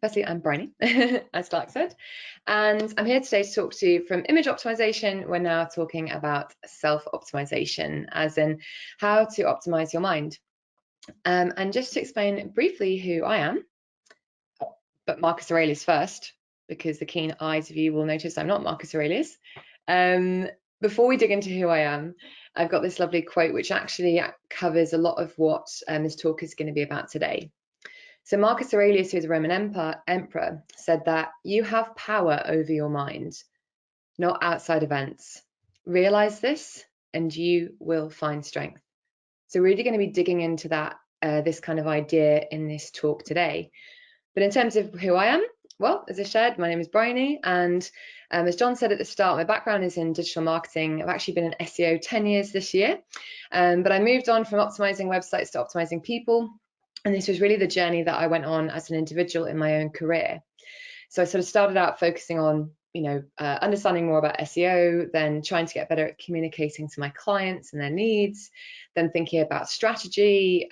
Firstly, I'm Briony, as Clark said, and I'm here today to talk to you from image optimization. We're now talking about self-optimization, as in how to optimize your mind. And just to explain briefly who I am, but Marcus Aurelius first, because the keen eyes of you will notice I'm not Marcus Aurelius. Before we dig into who I am, I've got this lovely quote which actually covers a lot of what this talk is going to be about today. So Marcus Aurelius, who is a Roman emperor, said that you have power over your mind, not outside events. Realize this and you will find strength. So we're really going to be digging into that, this kind of idea in this talk today. But in terms of who I am, well, as I shared, my name is Briony, and as John said at the start, my background is in digital marketing. I've actually been in SEO 10 years this year, but I moved on from optimizing websites to optimizing people. And this was really the journey that I went on as an individual in my own career. So I sort of started out focusing on, understanding more about SEO, then trying to get better at communicating to my clients and their needs, then thinking about strategy,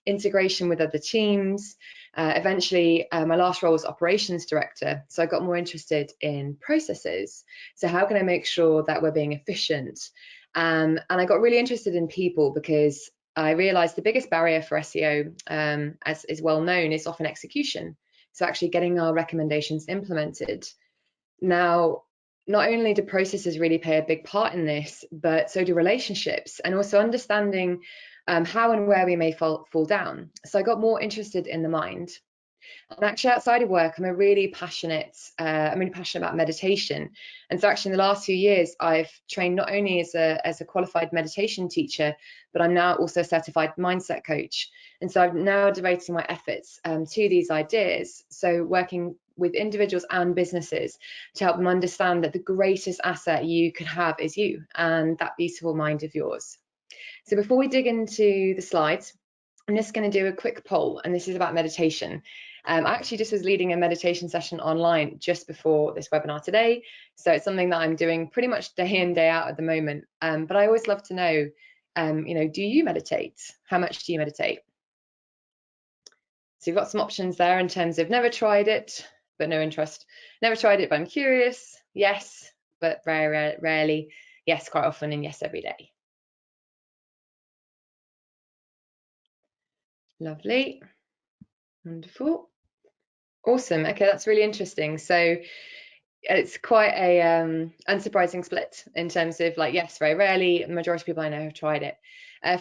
integration with other teams. Eventually, my last role was operations director. So I got more interested in processes. So how can I make sure that we're being efficient? And I got really interested in people because I realized the biggest barrier for SEO, as is well known, is often execution. So actually getting our recommendations implemented. Now, not only do processes really play a big part in this, but so do relationships, and also understanding how and where we may fall down. So I got more interested in the mind. And actually, outside of work, I'm really passionate about meditation. And so actually in the last few years, I've trained not only as a qualified meditation teacher, but I'm now also a certified mindset coach. And so I'm now devoting my efforts to these ideas. So working with individuals and businesses to help them understand that the greatest asset you could have is you and that beautiful mind of yours. So before we dig into the slides, I'm just going to do a quick poll, and this is about meditation. I actually just was leading a meditation session online just before this webinar today. So it's something that I'm doing pretty much day in, day out at the moment. But I always love to know, do you meditate? How much do you meditate? So you've got some options there in terms of never tried it, but no interest. Never tried it, but I'm curious. Yes, but very rarely. Yes, quite often, and yes, every day. Lovely. Wonderful. Awesome. Okay, that's really interesting. So it's quite a unsurprising split in terms of yes, very rarely. The majority of people I know have tried it.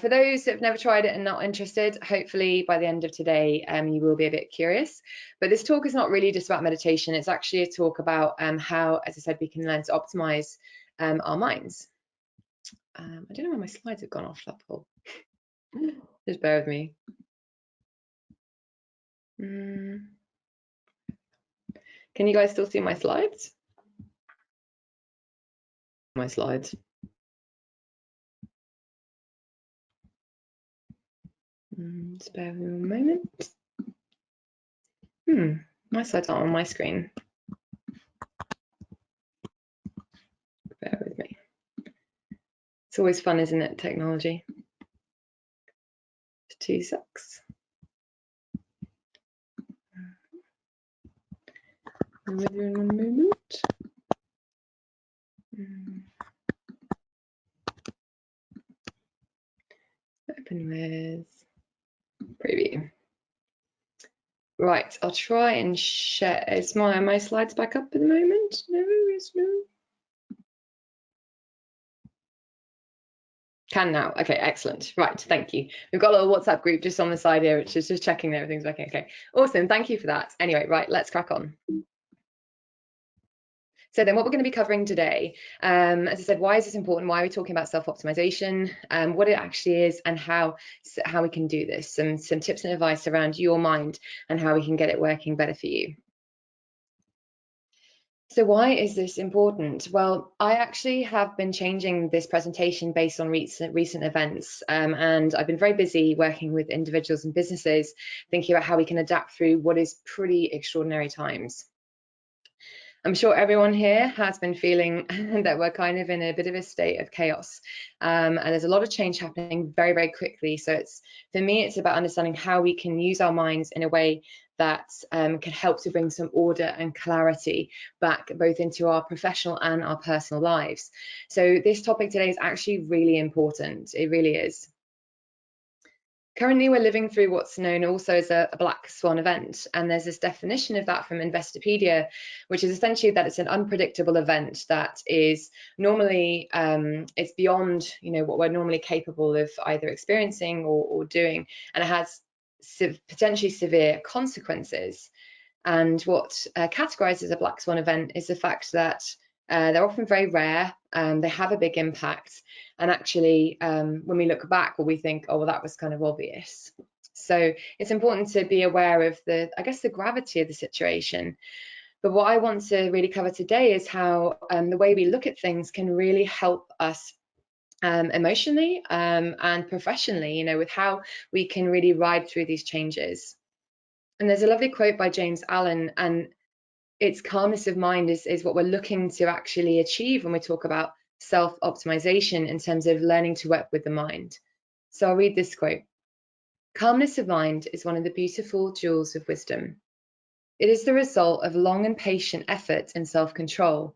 For those that have never tried it and not interested, hopefully by the end of today, you will be a bit curious. But this talk is not really just about meditation. It's actually a talk about how, as I said, we can learn to optimize our minds. I don't know where my slides have gone off that poll. Just bear with me. Can you guys still see my slides? My slides. Just bear with me a moment. My slides aren't on my screen. Bear with me. It's always fun, isn't it, technology? 2 secs. I'm with you in a moment. Open with preview. Right, I'll try and share. Is my slides back up at the moment? No, yes, no. Can now. Okay, excellent. Right, thank you. We've got a little WhatsApp group just on the side here, which is just checking that everything's working. Okay, awesome. Thank you for that. Anyway, right, let's crack on. So then what we're going to be covering today, as I said, why is this important? Why are we talking about self-optimization, what it actually is, and how we can do this, some tips and advice around your mind and how we can get it working better for you. So why is this important? Well, I actually have been changing this presentation based on recent events, and I've been very busy working with individuals and businesses, thinking about how we can adapt through what is pretty extraordinary times. I'm sure everyone here has been feeling that we're kind of in a bit of a state of chaos, and there's a lot of change happening very, very quickly. So for me, it's about understanding how we can use our minds in a way that can help to bring some order and clarity back both into our professional and our personal lives. So this topic today is actually really important. It really is. Currently, we're living through what's known also as a black swan event, and there's this definition of that from Investopedia, which is essentially that it's an unpredictable event that is normally it's beyond what we're normally capable of either experiencing or doing, and it has potentially severe consequences. And what categorizes a black swan event is the fact that they're often very rare, they have a big impact, and actually when we look back, we think, oh, well, that was kind of obvious. So it's important to be aware of the gravity of the situation. But what I want to really cover today is how the way we look at things can really help us emotionally and professionally, with how we can really ride through these changes. And there's a lovely quote by James Allen, and it's calmness of mind is what we're looking to actually achieve when we talk about self-optimization in terms of learning to work with the mind. So I'll read this quote. Calmness of mind is one of the beautiful jewels of wisdom. It is the result of long and patient effort and self-control.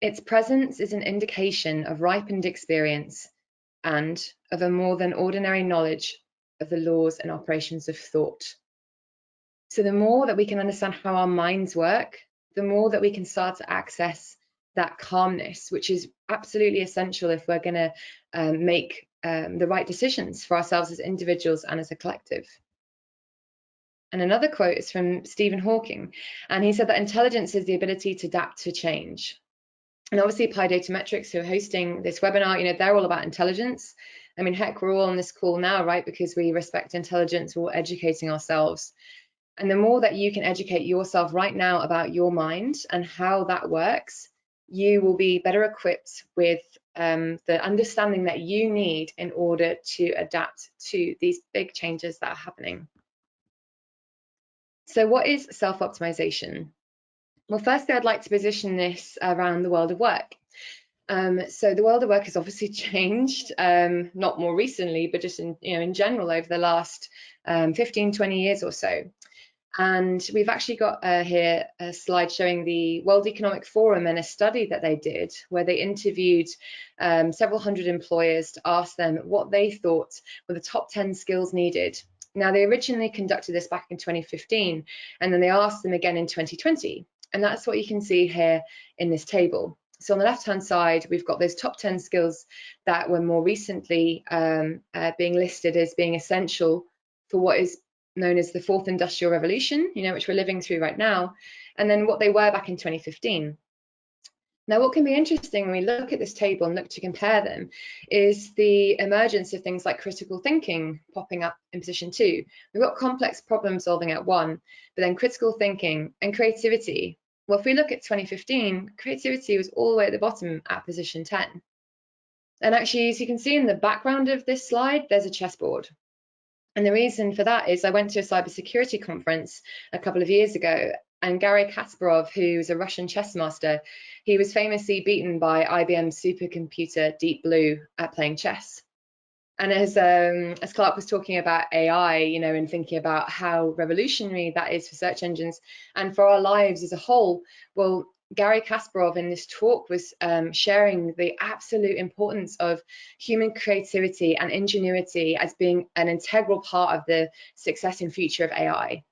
Its presence is an indication of ripened experience and of a more than ordinary knowledge of the laws and operations of thought. So the more that we can understand how our minds work, the more that we can start to access that calmness, which is absolutely essential if we're going to make the right decisions for ourselves as individuals and as a collective. And another quote is from Stephen Hawking, and he said that intelligence is the ability to adapt to change. And obviously Pi Data Metrics, who are hosting this webinar, they're all about intelligence. I mean, heck, we're all on this call now, right? Because we respect intelligence, we're educating ourselves. And the more that you can educate yourself right now about your mind and how that works, you will be better equipped with the understanding that you need in order to adapt to these big changes that are happening. So what is self-optimization? Well, firstly, I'd like to position this around the world of work. So the world of work has obviously changed, not more recently, but just in general over the last 15, 20 years or so. And we've actually got here a slide showing the World Economic Forum and a study that they did where they interviewed several hundred employers to ask them what they thought were the top 10 skills needed. Now, they originally conducted this back in 2015, and then they asked them again in 2020. And that's what you can see here in this table. So on the left-hand side, we've got those top 10 skills that were more recently being listed as being essential for what is known as the fourth industrial revolution, which we're living through right now, and then what they were back in 2015. Now, what can be interesting when we look at this table and look to compare them is the emergence of things like critical thinking popping up in position 2. We've got complex problem solving at 1, but then critical thinking and creativity. Well, if we look at 2015, creativity was all the way at the bottom at position 10. And actually, as you can see in the background of this slide, there's a chessboard. And the reason for that is I went to a cybersecurity conference a couple of years ago, and Garry Kasparov, who's a Russian chess master, he was famously beaten by IBM's supercomputer Deep Blue at playing chess. And as Clark was talking about AI, and thinking about how revolutionary that is for search engines and for our lives as a whole, well, Garry Kasparov in this talk was sharing the absolute importance of human creativity and ingenuity as being an integral part of the success and future of AI.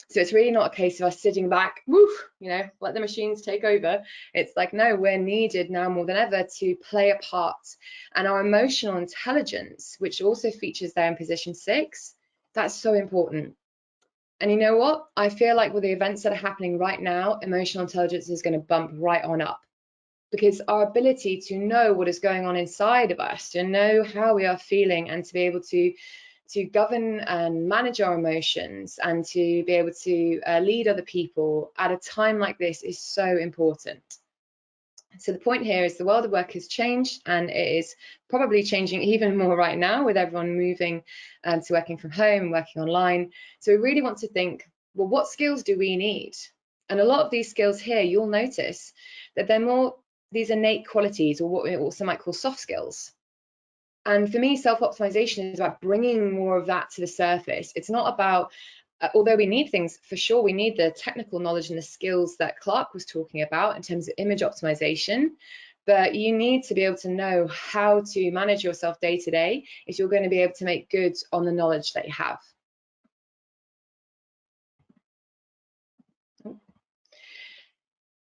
So it's really not a case of us sitting back, let the machines take over. It's like, no, we're needed now more than ever to play a part. And our emotional intelligence, which also features there in position 6, that's so important. And you know what? I feel like with the events that are happening right now, emotional intelligence is going to bump right on up, because our ability to know what is going on inside of us, to know how we are feeling, and to be able to govern and manage our emotions and to be able to lead other people at a time like this is so important. So the point here is the world of work has changed, and it is probably changing even more right now with everyone moving to working from home, working online. So we really want to think, well, what skills do we need? And a lot of these skills here, you'll notice that they're more these innate qualities, or what we also might call soft skills. And for me, self-optimization is about bringing more of that to the surface. It's not about, although we need things, for sure, we need the technical knowledge and the skills that Clark was talking about in terms of image optimization, but you need to be able to know how to manage yourself day to day if you're going to be able to make good on the knowledge that you have.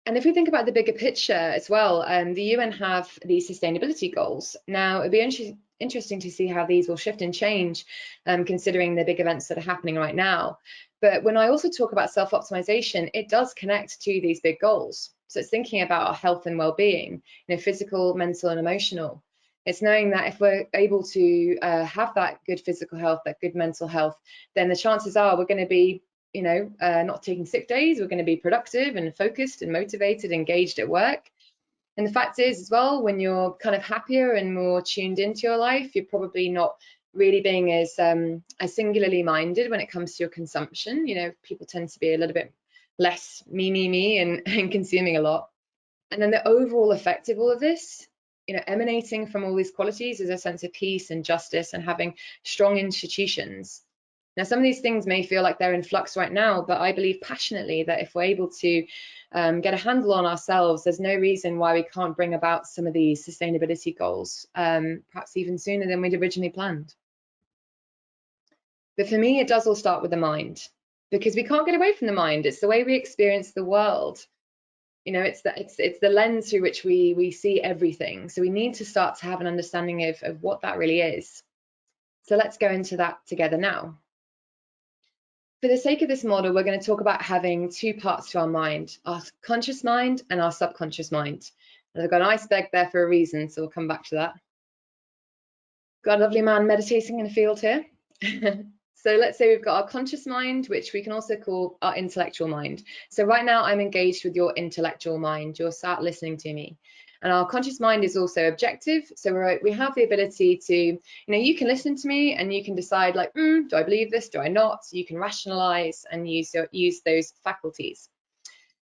And if we think about the bigger picture as well, the UN have these sustainability goals. Now, it'd be interesting to see how these will shift and change, considering the big events that are happening right now. But when I also talk about self-optimization, it does connect to these big goals. So it's thinking about our health and well-being, physical, mental, and emotional. It's knowing that if we're able to have that good physical health, that good mental health, then the chances are we're going to be not taking sick days. We're going to be productive and focused and motivated, engaged at work. And the fact is as well, when you're kind of happier and more tuned into your life, you're probably not really being as singularly minded when it comes to your consumption. People tend to be a little bit less me and consuming a lot. And then the overall effect of all of this, emanating from all these qualities, is a sense of peace and justice and having strong institutions. Now, some of these things may feel like they're in flux right now, but I believe passionately that if we're able to get a handle on ourselves, there's no reason why we can't bring about some of these sustainability goals, perhaps even sooner than we'd originally planned. But for me, it does all start with the mind, because we can't get away from the mind. It's the way we experience the world. It's the lens through which we see everything. So we need to start to have an understanding of what that really is. So let's go into that together now. For the sake of this model, we're going to talk about having two parts to our mind, our conscious mind and our subconscious mind. And I've got an iceberg there for a reason, so we'll come back to that. Got a lovely man meditating in a field here. So let's say we've got our conscious mind, which we can also call our intellectual mind. So right now I'm engaged with your intellectual mind. You're sat listening to me. And our conscious mind is also objective. So we have the ability to, you can listen to me and you can decide like, do I believe this? Do I not? So you can rationalize and use those faculties.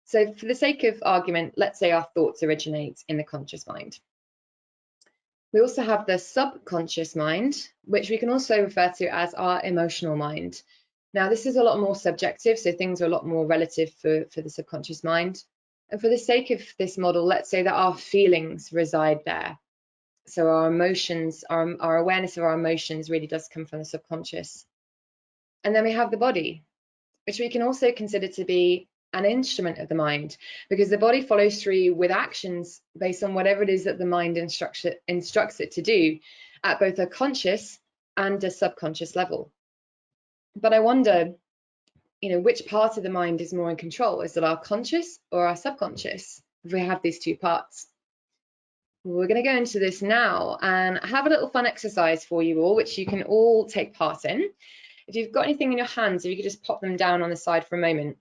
So for the sake of argument, let's say our thoughts originate in the conscious mind. We also have the subconscious mind, which we can also refer to as our emotional mind. Now, this is a lot more subjective, so things are a lot more relative for the subconscious mind. And for the sake of this model, let's say that our feelings reside there. So our emotions, our awareness of our emotions really does come from the subconscious. And then we have the body, which we can also consider to be an instrument of the mind, because the body follows through with actions based on whatever it is that the mind instructs it to do at both a conscious and a subconscious level. But I wonder, which part of the mind is more in control? Is it our conscious or our subconscious if we have these two parts? We're going to go into this now and have a little fun exercise for you all, which you can all take part in. If you've got anything in your hands, if you could just pop them down on the side for a moment.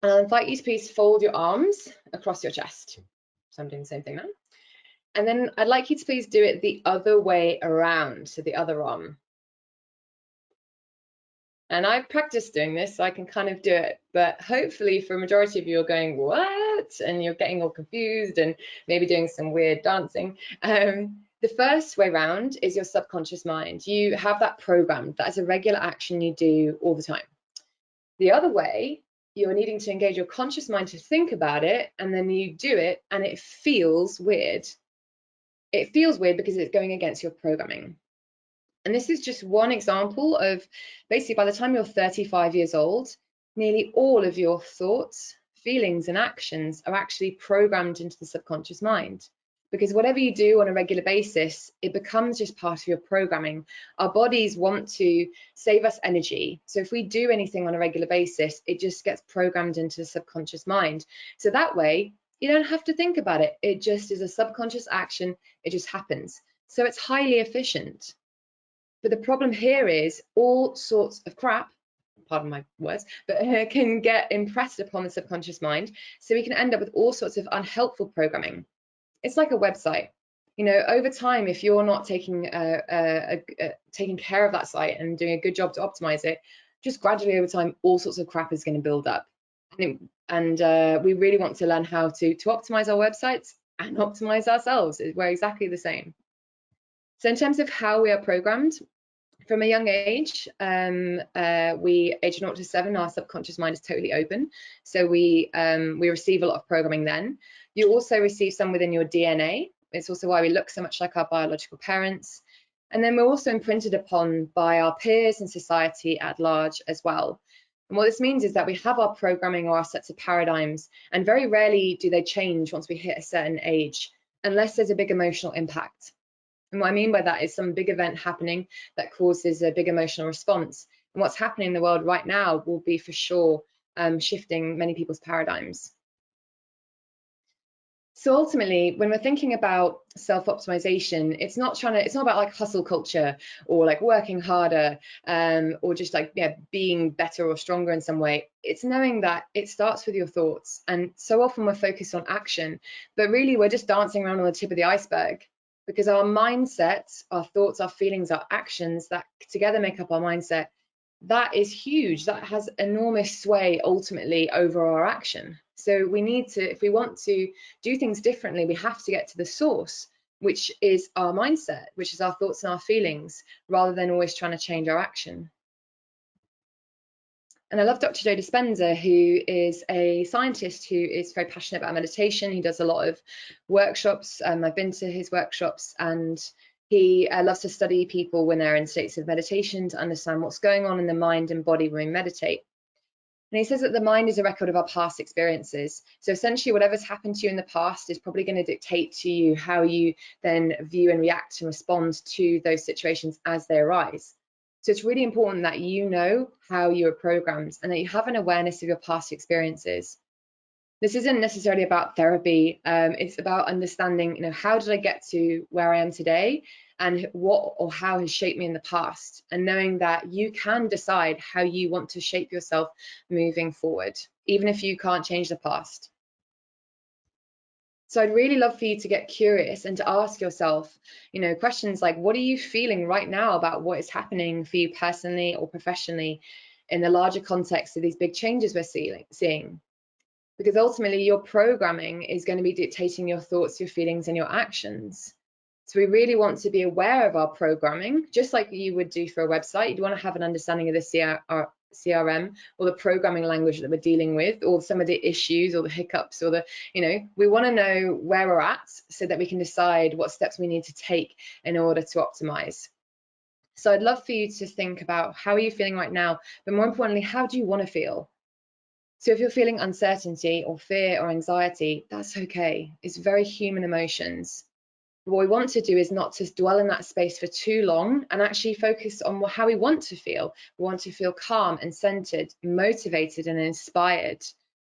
And I'll invite you to please fold your arms across your chest. So I'm doing the same thing now. And then I'd like you to please do it the other way around, so the other arm. And I've practiced doing this, so I can kind of do it. But hopefully for a majority of you are going, what? And you're getting all confused and maybe doing some weird dancing. The first way round is your subconscious mind. You have that programmed. That is a regular action you do all the time. The other way, you're needing to engage your conscious mind to think about it, and then you do it and it feels weird. It feels weird because it's going against your programming. And this is just one example of basically by the time you're 35 years old, nearly all of your thoughts, feelings and actions are actually programmed into the subconscious mind. Because whatever you do on a regular basis, it becomes just part of your programming. Our bodies want to save us energy. So if we do anything on a regular basis, it just gets programmed into the subconscious mind. So that way, you don't have to think about it. It just is a subconscious action. It just happens. So it's highly efficient. But the problem here is all sorts of crap, pardon my words, but can get impressed upon the subconscious mind. So we can end up with all sorts of unhelpful programming. It's like a website. Over time, if you're not taking care of that site and doing a good job to optimize it, just gradually over time, all sorts of crap is going to build up. And we really want to learn how to optimize our websites and optimize ourselves. We're exactly the same. So in terms of how we are programmed, from a young age, age 0 to 7, our subconscious mind is totally open. So we receive a lot of programming then. You also receive some within your DNA. It's also why we look so much like our biological parents. And then we're also imprinted upon by our peers and society at large as well. And what this means is that we have our programming or our sets of paradigms, and very rarely do they change once we hit a certain age, unless there's a big emotional impact. And what I mean by that is some big event happening that causes a big emotional response. And what's happening in the world right now will be for sure shifting many people's paradigms. So ultimately, when we're thinking about self-optimization, it's not about like hustle culture or like working harder or just like being better or stronger in some way. It's knowing that it starts with your thoughts. And so often we're focused on action, but really we're just dancing around on the tip of the iceberg, because our mindset, our thoughts, our feelings, our actions that together make up our mindset, that is huge. That has enormous sway ultimately over our action. So we need to, if we want to do things differently, we have to get to the source, which is our mindset, which is our thoughts and our feelings, rather than always trying to change our action. And I love Dr. Joe Dispenza, who is a scientist who is very passionate about meditation. He does a lot of workshops. I've been to his workshops, and he loves to study people when they're in states of meditation to understand what's going on in the mind and body when we meditate. And he says that the mind is a record of our past experiences. So essentially, whatever's happened to you in the past is probably going to dictate to you how you then view and react and respond to those situations as they arise. So it's really important that you know how you are programmed and that you have an awareness of your past experiences. This isn't necessarily about therapy. It's about understanding, how did I get to where I am today, and what or how has shaped me in the past, and knowing that you can decide how you want to shape yourself moving forward, even if you can't change the past. So I'd really love for you to get curious and to ask yourself, questions like, what are you feeling right now about what is happening for you personally or professionally in the larger context of these big changes we're seeing? Because ultimately your programming is going to be dictating your thoughts, your feelings, and your actions. So we really want to be aware of our programming, just like you would do for a website. You'd want to have an understanding of the CRM or the programming language that we're dealing with, or some of the issues or the hiccups or we want to know where we're at so that we can decide what steps we need to take in order to optimize. So I'd love for you to think about, how are you feeling right now? But more importantly, how do you want to feel? So if you're feeling uncertainty or fear or anxiety, that's okay. It's very human emotions. What we want to do is not to dwell in that space for too long and actually focus on how we want to feel. We want to feel calm and centered, motivated and inspired.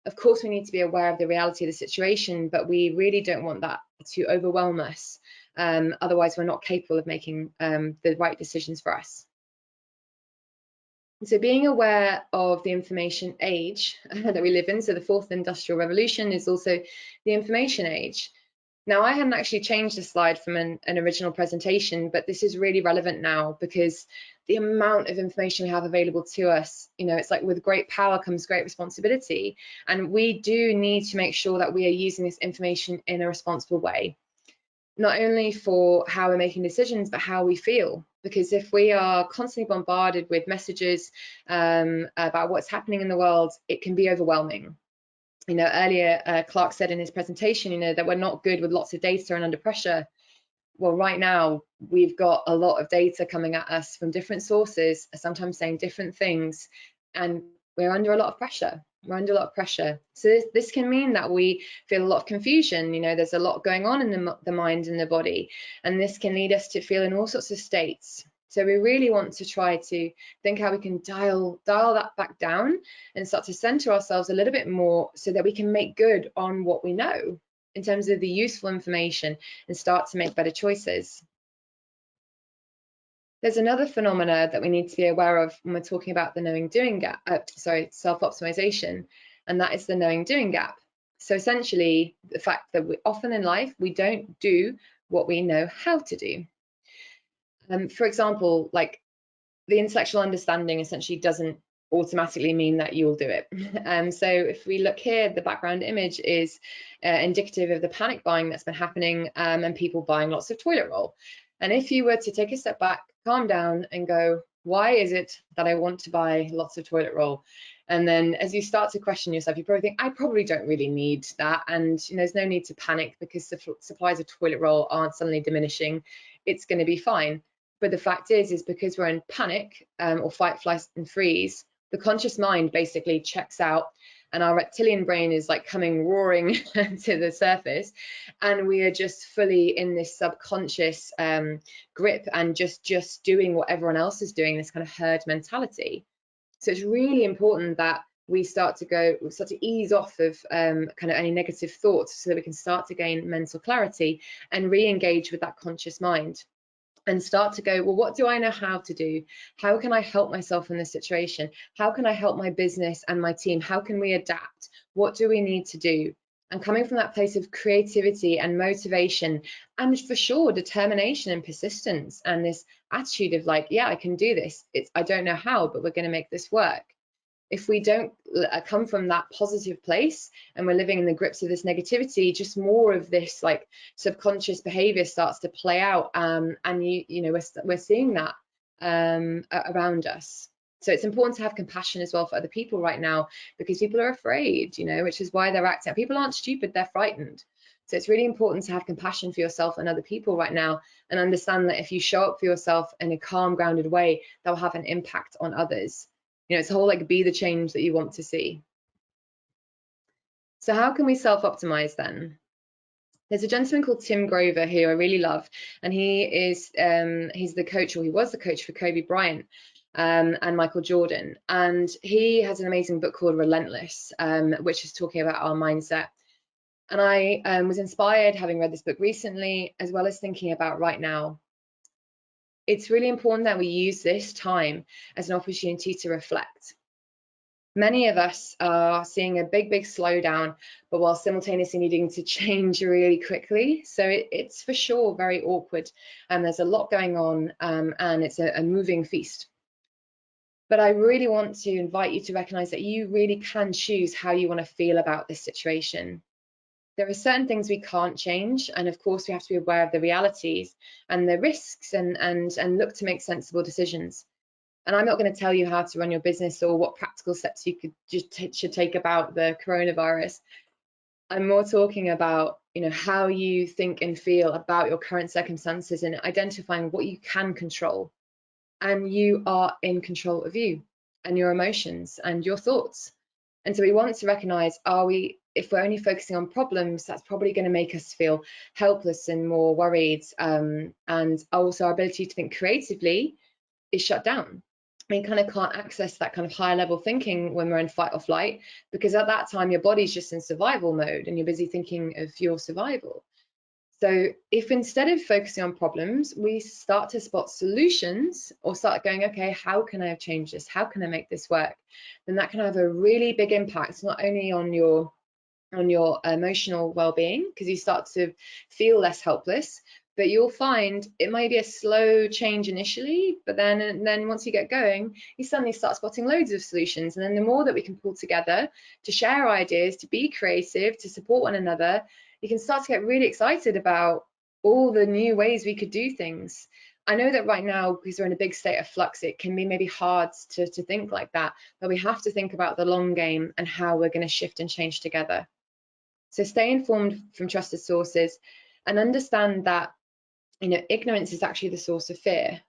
Of course, we need to be aware of the reality of the situation, but we really don't want that to overwhelm us. Otherwise, we're not capable of making the right decisions for us. So being aware of the information age that we live in, so the fourth industrial revolution is also the information age. Now, I hadn't actually changed the slide from an original presentation, but this is really relevant now because the amount of information we have available to us, it's like with great power comes great responsibility. And we do need to make sure that we are using this information in a responsible way, not only for how we're making decisions, but how we feel. Because if we are constantly bombarded with messages about what's happening in the world, it can be overwhelming. Earlier, Clark said in his presentation, that we're not good with lots of data and under pressure. Well, right now, we've got a lot of data coming at us from different sources, sometimes saying different things, and we're under a lot of pressure. We're under a lot of pressure. So this can mean that we feel a lot of confusion. There's a lot going on in the mind and the body, and this can lead us to feel in all sorts of states. So we really want to try to think how we can dial that back down and start to center ourselves a little bit more so that we can make good on what we know in terms of the useful information and start to make better choices. There's another phenomena that we need to be aware of when we're talking about the knowing-doing gap, self-optimization, and that is the knowing-doing gap. So essentially, the fact that often in life, we don't do what we know how to do. For example, like the intellectual understanding essentially doesn't automatically mean that you'll do it. So if we look here, the background image is indicative of the panic buying that's been happening, and people buying lots of toilet roll. And if you were to take a step back, calm down and go, why is it that I want to buy lots of toilet roll? And then as you start to question yourself, you probably think, I probably don't really need that. And there's no need to panic because the supplies of toilet roll aren't suddenly diminishing. It's going to be fine. But the fact is because we're in panic, or fight, flight, and freeze, the conscious mind basically checks out, and our reptilian brain is like coming roaring to the surface, and we are just fully in this subconscious grip and just doing what everyone else is doing, this kind of herd mentality. So it's really important that we start to ease off of kind of any negative thoughts so that we can start to gain mental clarity and re-engage with that conscious mind and start to go, well, what do I know how to do? How can I help myself in this situation? How can I help my business and my team? How can we adapt? What do we need to do? And coming from that place of creativity and motivation, and for sure determination and persistence, and this attitude of like, yeah, I can do this. I don't know how, but we're going to make this work. If we don't come from that positive place and we're living in the grips of this negativity, just more of this like subconscious behavior starts to play out, and we're seeing that around us. So it's important to have compassion as well for other people right now, because people are afraid, which is why they're acting. People aren't stupid, they're frightened. So it's really important to have compassion for yourself and other people right now, and understand that if you show up for yourself in a calm, grounded way, that will have an impact on others. It's a whole like be the change that you want to see. So how can we self-optimize then? There's a gentleman called Tim Grover who I really love, and he's the coach, or he was the coach for Kobe Bryant and Michael Jordan. And he has an amazing book called Relentless, which is talking about our mindset. And I was inspired having read this book recently, as well as thinking about right now. It's really important that we use this time as an opportunity to reflect. Many of us are seeing a big slowdown, but while simultaneously needing to change really quickly. So it's for sure very awkward, and there's a lot going on, and it's a moving feast. But I really want to invite you to recognize that you really can choose how you want to feel about this situation. There are certain things we can't change, and of course we have to be aware of the realities and the risks, and look to make sensible decisions. And I'm not going to tell you how to run your business or what practical steps you should take about the coronavirus. I'm more talking about, how you think and feel about your current circumstances and identifying what you can control. And you are in control of you and your emotions and your thoughts. And so we want to recognize, if we're only focusing on problems, that's probably going to make us feel helpless and more worried. And also our ability to think creatively is shut down. We kind of can't access that kind of higher level thinking when we're in fight or flight, because at that time your body's just in survival mode and you're busy thinking of your survival. So if instead of focusing on problems, we start to spot solutions, or start going, okay, how can I change this? How can I make this work? Then that can have a really big impact, not only on your emotional well-being, because you start to feel less helpless, but you'll find it might be a slow change initially, but then once you get going, you suddenly start spotting loads of solutions. And then the more that we can pull together to share ideas, to be creative, to support one another, you can start to get really excited about all the new ways we could do things. I know that right now, because we're in a big state of flux, it can be maybe hard to think like that, but we have to think about the long game and how we're going to shift and change together. So stay informed from trusted sources, and understand that ignorance is actually the source of fear.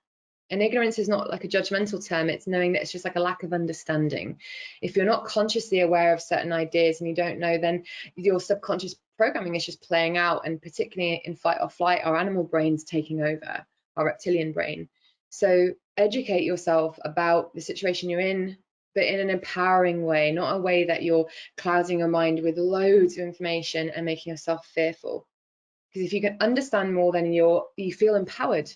And ignorance is not like a judgmental term, it's knowing that it's just like a lack of understanding. If you're not consciously aware of certain ideas and you don't know, then your subconscious programming is just playing out, and particularly in fight or flight, our animal brain's taking over, our reptilian brain. So educate yourself about the situation you're in, but in an empowering way, not a way that you're clouding your mind with loads of information and making yourself fearful. Because if you can understand more, then you feel empowered.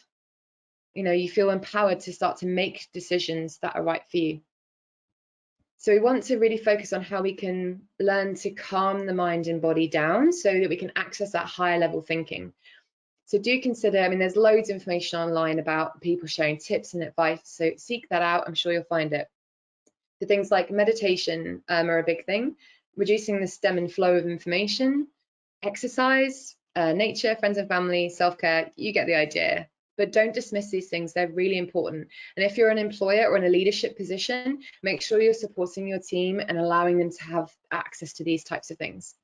You feel empowered to start to make decisions that are right for you. So we want to really focus on how we can learn to calm the mind and body down so that we can access that higher level thinking. So do consider, there's loads of information online about people sharing tips and advice, so seek that out. I'm sure you'll find it. So things like meditation are a big thing, reducing the stem and flow of information, exercise, nature, friends and family, self-care, you get the idea. But don't dismiss these things, they're really important. And if you're an employer or in a leadership position, make sure you're supporting your team and allowing them to have access to these types of things.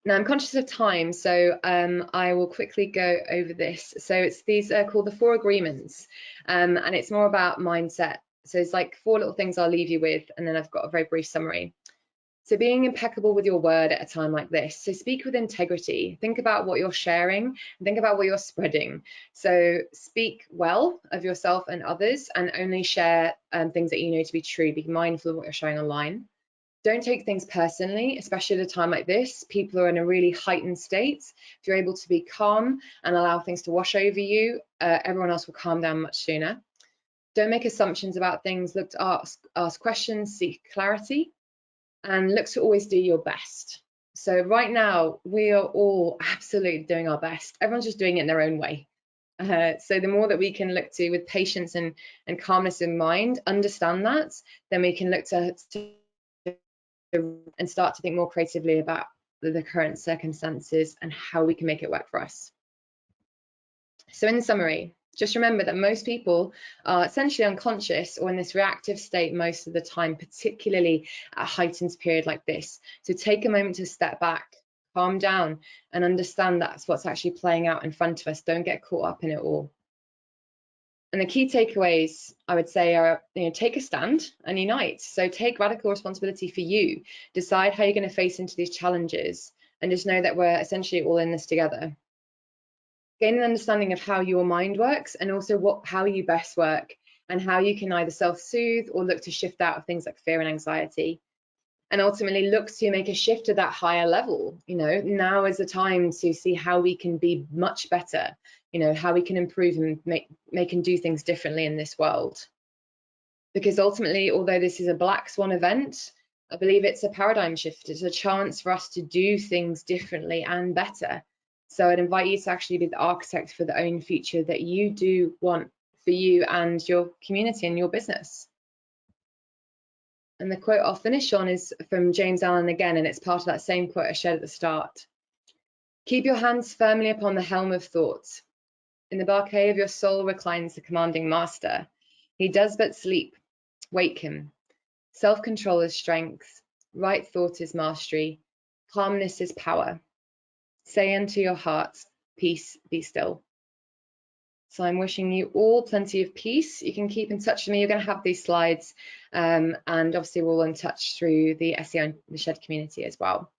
Now I'm conscious of time, so I will quickly go over this. So these are called the 4 agreements, and it's more about mindset. So it's like 4 little things I'll leave you with, and then I've got a very brief summary. So being impeccable with your word at a time like this. So speak with integrity. Think about what you're sharing and think about what you're spreading. So speak well of yourself and others and only share things that you know to be true. Be mindful of what you're sharing online. Don't take things personally, especially at a time like this. People are in a really heightened state. If you're able to be calm and allow things to wash over you, everyone else will calm down much sooner. Don't make assumptions about things. Look to ask questions, seek clarity, and look to always do your best. So right now, we are all absolutely doing our best. Everyone's just doing it in their own way. So the more that we can look to with patience and calmness in mind, understand that, then we can look to and start to think more creatively about the current circumstances and how we can make it work for us. So in summary, just remember that most people are essentially unconscious or in this reactive state most of the time, particularly at a heightened period like this. So take a moment to step back, calm down, and understand that's what's actually playing out in front of us. Don't get caught up in it all. And the key takeaways, I would say, are, take a stand and unite. So take radical responsibility for you. Decide how you're going to face into these challenges, and just know that we're essentially all in this together. Gain an understanding of how your mind works and also how you best work and how you can either self-soothe or look to shift out of things like fear and anxiety. And ultimately look to make a shift to that higher level. Now is the time to see how we can be much better, how we can improve and make and do things differently in this world. Because ultimately, although this is a black swan event, I believe it's a paradigm shift. It's a chance for us to do things differently and better. So I'd invite you to actually be the architect for the own future that you do want for you and your community and your business. And the quote I'll finish on is from James Allen again, and it's part of that same quote I shared at the start. Keep your hands firmly upon the helm of thought. In the bouquet of your soul reclines the commanding master. He does but sleep. Wake him. Self-control is strength. Right thought is mastery. Calmness is power. Say unto your heart, peace, be still. So I'm wishing you all plenty of peace. You can keep in touch with me. You're going to have these slides, and obviously we're all in touch through the SEO and the Shed community as well.